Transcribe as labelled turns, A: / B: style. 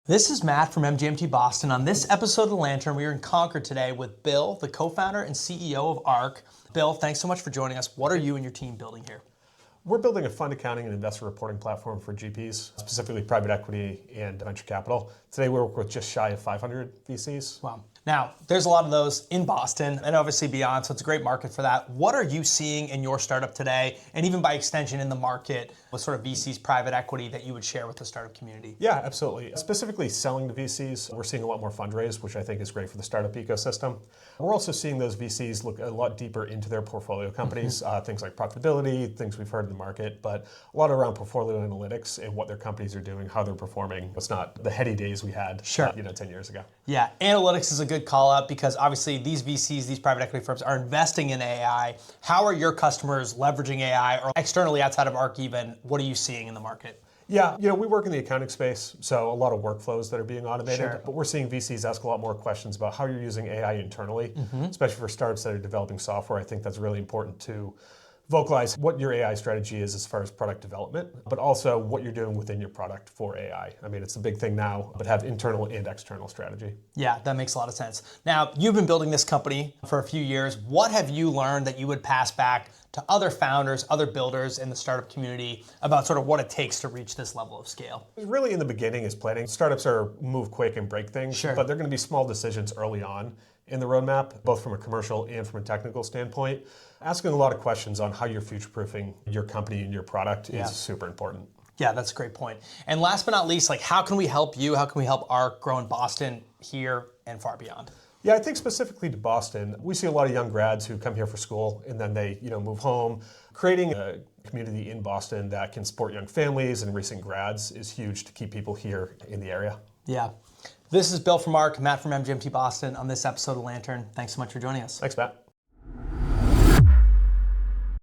A: This is Matt from MGMT Boston. On this episode of The Lantern, we are in Concord today with Bill, the co-founder and CEO of ARC. Bill, thanks so much for joining us. What are you and your team building here?
B: We're building a fund accounting and investor reporting platform for GPs, specifically private equity and venture capital. Today we work with just shy of 500 VCs.
A: Wow. Now, there's a lot of those in Boston and obviously beyond, so it's a great market for that. What are you seeing in your startup today, and even by extension in the market with sort of VCs, private equity that you would share with the startup community?
B: Yeah, absolutely. Specifically selling to VCs, we're seeing a lot more fundraise, which I think is great for the startup ecosystem. We're also seeing those VCs look a lot deeper into their portfolio companies, things like profitability, things we've heard in the market, but a lot around portfolio analytics and what their companies are doing, how they're performing. It's not the heady days we had 10 years ago.
A: Yeah, analytics is a good call out because obviously these VCs, these private equity firms are investing in AI. How are your customers leveraging AI, or externally outside of ARC even, what are you seeing in the market?
B: Yeah, we work in the accounting space, so a lot of workflows that are being automated,
A: Sure.
B: but we're seeing VCs ask a lot more questions about how you're using AI internally, especially for startups that are developing software. I think that's really important to vocalize what your AI strategy is as far as product development, but also what you're doing within your product for AI. I mean, it's a big thing now, but have internal and external strategy.
A: Yeah, that makes a lot of sense. Now, you've been building this company for a few years. What have you learned that you would pass back to other founders, other builders in the startup community about sort of what it takes to reach this level of scale?
B: Really in the beginning is planning. Startups are move quick and break things, but they're going to be small decisions early on in the roadmap, both from a commercial and from a technical standpoint. Asking a lot of questions on how you're future-proofing your company and your product is super important.
A: Yeah, that's a great point. And last but not least, how can we help you? How can we help ARC grow in Boston, here, and far beyond?
B: Yeah, I think specifically to Boston, we see a lot of young grads who come here for school and then they move home. Creating a community in Boston that can support young families and recent grads is huge to keep people here in the area.
A: Yeah. This is Bill from ARC, Matt from MGMT Boston on this episode of Lantern. Thanks so much for joining us.
B: Thanks, Matt.